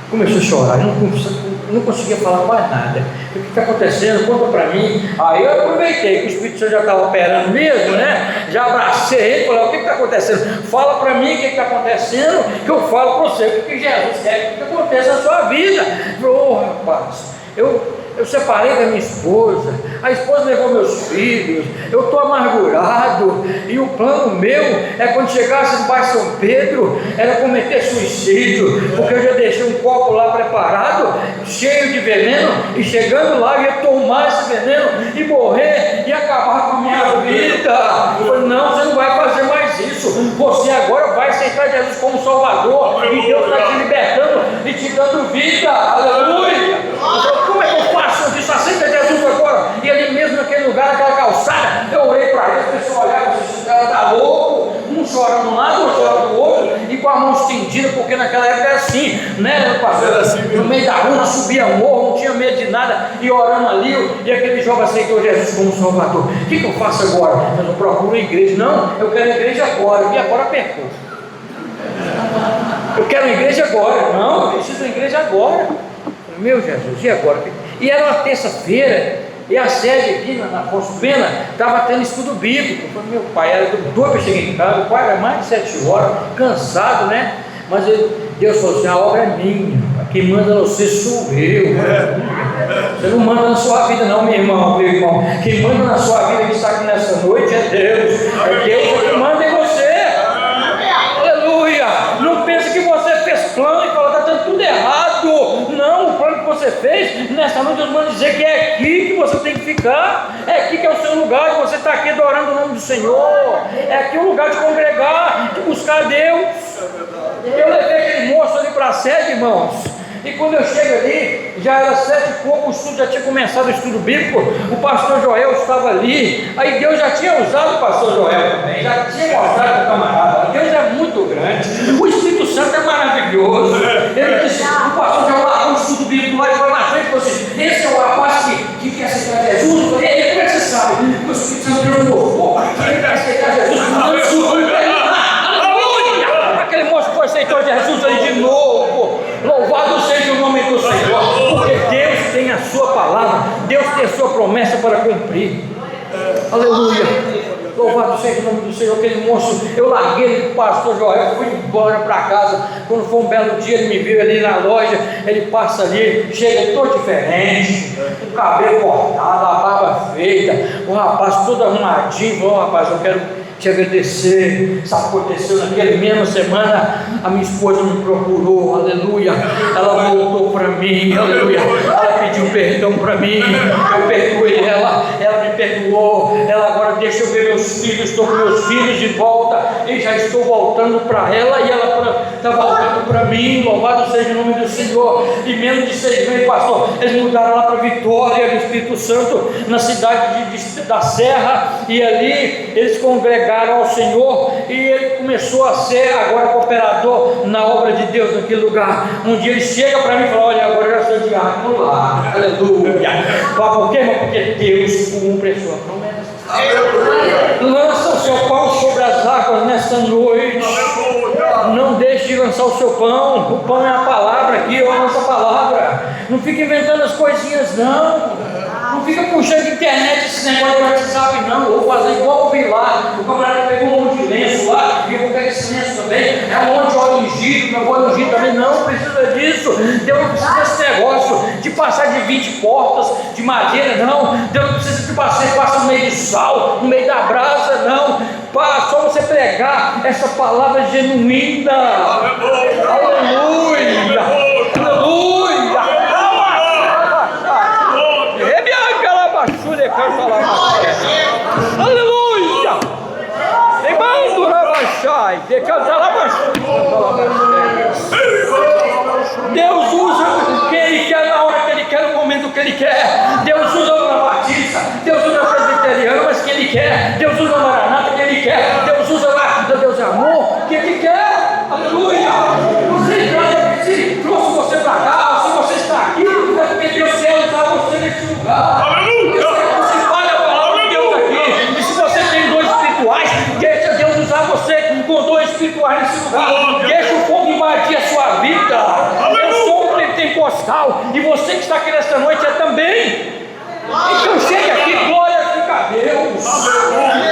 Começou a chorar, não conseguia falar mais nada. O que está acontecendo? Conta para mim. Aí eu aproveitei que o Espírito Santo já estava operando mesmo, né? Já abracei ele e falei, o que está acontecendo? Fala para mim o que está acontecendo, que eu falo para você o que Jesus quer que aconteça na sua vida. Oh, rapaz, eu separei da minha esposa, a esposa levou meus filhos, eu estou amargurado, e o plano meu é quando chegasse no bairro São Pedro, era cometer suicídio, porque eu já deixei um copo lá preparado, cheio de veneno, e chegando lá eu ia tomar esse veneno e morrer e acabar com a minha vida. Eu falei, não, você não vai fazer mais isso, você agora vai aceitar Jesus como Salvador, e Deus está te libertando e te dando vida, aleluia. Então, como é que eu faço? Eu disse, aceita Jesus agora. E ali mesmo naquele lugar, naquela calçada, eu orei para ele, a pessoa olhava, esse cara está louco, um chorando de um lado, outro chorando do outro, e com a mão estendida, porque naquela época era assim, né? No meio da rua, subia morro, não tinha medo de nada, e orando ali, e aquele jovem aceitou Jesus como Salvador. O que eu faço agora? Eu procuro uma igreja. Não, eu quero a igreja agora, e agora apertou. Eu quero uma igreja agora. Não, eu preciso de uma igreja agora. Meu Jesus, e agora? E era uma terça-feira, e a sede aqui na Afonso Pena estava tendo estudo bíblico. Eu falei, meu pai, era doido para chegar em casa, o pai era mais de 7 horas, cansado, né? Mas Deus falou assim, a obra é minha, quem manda você sou eu. Você não manda na sua vida não, meu irmão. Quem manda na sua vida que está aqui nessa noite é Deus. É Deus que manda em você. Aleluia. Não pense que você fez plano e falou, está dando tudo errado. Não, o plano que você fez, nessa noite Deus manda dizer que é aqui que você tem que ficar, é aqui que é o seu lugar, que você está aqui adorando o nome do Senhor, é aqui o lugar de congregar, de buscar Deus. Eu levei aquele moço ali para a sede, irmãos, e quando eu chego ali, já era 7 e pouco, o estudo já tinha começado, o estudo bíblico, o pastor Joel estava ali, aí Deus já tinha usado o pastor Joel também, já tinha mostrado o camarada. Deus é muito grande, o Espírito Santo é maravilhoso. Ele disse, o pastor Joel largou o estudo bíblico lá e foi na frente e falou assim, esse é o rapaz que quer aceitar Jesus. Eu falei, e aí, como é que você sabe? O Espírito Santo deu um louvor, que ele quer aceitar Jesus, aquele moço foi aceitar Jesus aí de novo. Louvado seja o nome do Senhor, porque Deus tem a sua palavra, Deus tem a sua promessa para cumprir. Aleluia. Louvado seja o nome do Senhor. Aquele moço, eu larguei ele com o pastor Joel, fui embora para casa. Quando foi um belo dia, ele me viu ali na loja, ele passa ali, chega todo diferente, o cabelo cortado, a barba feita, o rapaz todo arrumadinho. Falou, rapaz, eu quero te agradecer. Sabe o que aconteceu? Naquela mesma semana a minha esposa me procurou, aleluia, ela voltou para mim, aleluia, ela pediu perdão para mim, eu perdoei ela me perdoou, ela agora deixa eu ver meus filhos, estou com meus filhos de volta e já estou voltando para ela e ela está voltando para mim. Louvado seja o nome do Senhor. E menos de 6 meses, pastor, eles mudaram lá para Vitória do Espírito Santo, na cidade da Serra, e ali eles congregaram ao Senhor, e ele começou a ser agora cooperador na obra de Deus naquele lugar. Um dia ele chega para mim e fala, olha, agora eu já sou diácono lá, aleluia. Por quê, irmão? Porque Deus cumpre a sua promessa. Lança o seu pão sobre as águas nesta noite. Não deixe de lançar o seu pão. O pão é a palavra aqui, é a nossa palavra. Não fique inventando as coisinhas, não Não fica puxando de internet esse negócio de WhatsApp, não. Eu vou fazer igual eu vi lá. O camarada pegou um monte de lenço lá, e eu vou pegar esse lenço também. É um monte de óleo ungido, eu vou ungir também. Não precisa disso. Deus não precisa desse negócio de passar de 20 portas de madeira, não. Deus não precisa de você passar no meio de sal, no meio da brasa, não. Só você pregar essa palavra genuína. Aleluia! Aleluia! Aleluia! Deus usa quem Ele quer, na hora que Ele quer, no momento que Ele quer. Deus usa o Batista, Deus usa o presbiteriano, mas que Ele quer. Deus usa o Maranata, que Ele quer. Deus usa lá, Deus é amor, que Ele quer. Aleluia! Se trouxe você para cá, se você está aqui, é porque Deus quer usar você nesse lugar. Aleluia! Você fala a palavra de Deus aqui. E se você tem dons espirituais, deixa Deus usar você com dons espirituais nesse lugar. Deixa o fogo invadir a sua vida. Eu sou um pentecostal e você que está aqui nesta noite é também. Então chegue aqui, glorifica a Deus.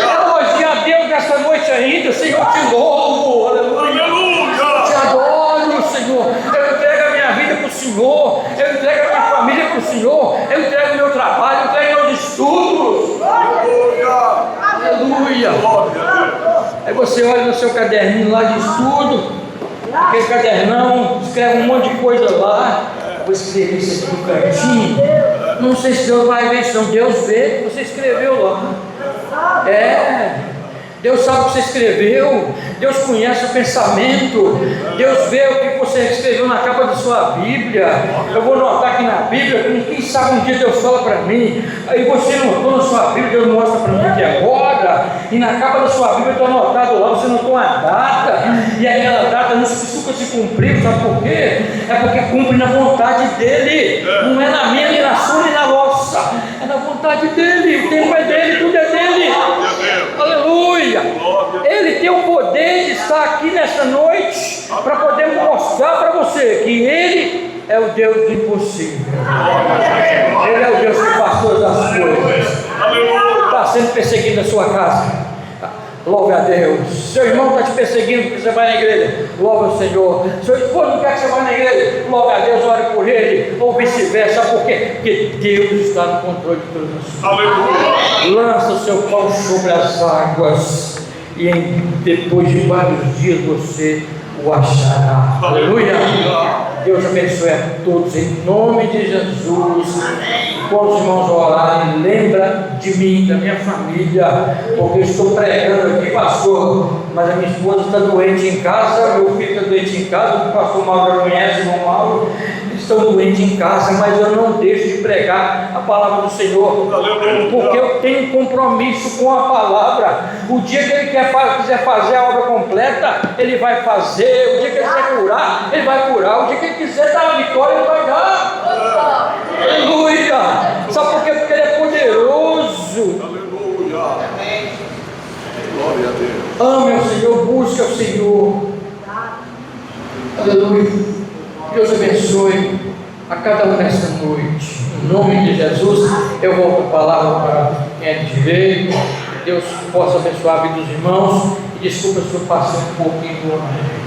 Elogie a Deus nessa noite ainda. Senhor, te louvo. Aleluia. Te adoro, Senhor. Eu entrego a minha vida para o Senhor. Eu entrego a minha família para o Senhor. Eu entrego o meu trabalho, eu entrego meus estudos. Aleluia. Aí você olha no seu caderninho lá de estudo, aquele cadernão, escreve um monte de coisa lá. Vou escrever isso aqui no cantinho. Não sei se Deus vai ver isso, não. Deus vê que você escreveu lá. Deus sabe o que você escreveu. Deus conhece o pensamento. Deus vê o que você escreveu na capa da sua Bíblia. Eu vou notar aqui na Bíblia, quem sabe um dia Deus fala para mim. Aí você notou na sua Bíblia, Deus mostra para mim aqui agora. E na capa da sua Bíblia está anotado lá, você notou uma data. E aquela data não se cumprir, sabe por quê? É porque cumpre na vontade dEle. Não é na minha, nem na sua, nem na nossa. É na vontade dEle. O tempo é dEle, tudo é dEle. Aleluia. Ele tem o poder de estar aqui nesta noite para poder mostrar para você que Ele é o Deus do impossível. Ele é o Deus que faz todas as coisas. Está sendo perseguido na sua casa. Louve a Deus. Seu irmão está te perseguindo porque você vai na igreja. Louve o Senhor. Seu esposo não quer que você vá na igreja. Louve a Deus, ore por ele. Ou vice-versa. Por quê? Porque Deus está no controle de todas as coisas. Lança o seu pão sobre as águas. E depois de vários dias você o achará. Aleluia. Deus abençoe a todos em nome de Jesus. Quando os irmãos orarem, lembra de mim, da minha família, porque eu estou pregando aqui, pastor, mas a minha esposa está doente em casa, meu filho está doente em casa, o pastor Mauro já conhece, o irmão Mauro, eles estão doentes em casa, mas eu não deixo de pregar a palavra do Senhor, porque eu tenho compromisso com a palavra. O dia que ele quiser fazer a obra completa, ele vai fazer. O dia que ele quiser curar, ele vai curar. O dia que ele quiser dar a vitória, ele vai dar. Aleluia! Sabe por quê? Porque ele é poderoso. Aleluia! Glória a Deus. Ame ao Senhor, busque ao Senhor. Aleluia! Deus abençoe a cada um nesta noite. Em nome de Jesus, eu volto a palavra para quem é de direito. Que Deus possa abençoar a vida dos irmãos. E desculpa se eu passei um pouquinho do amém.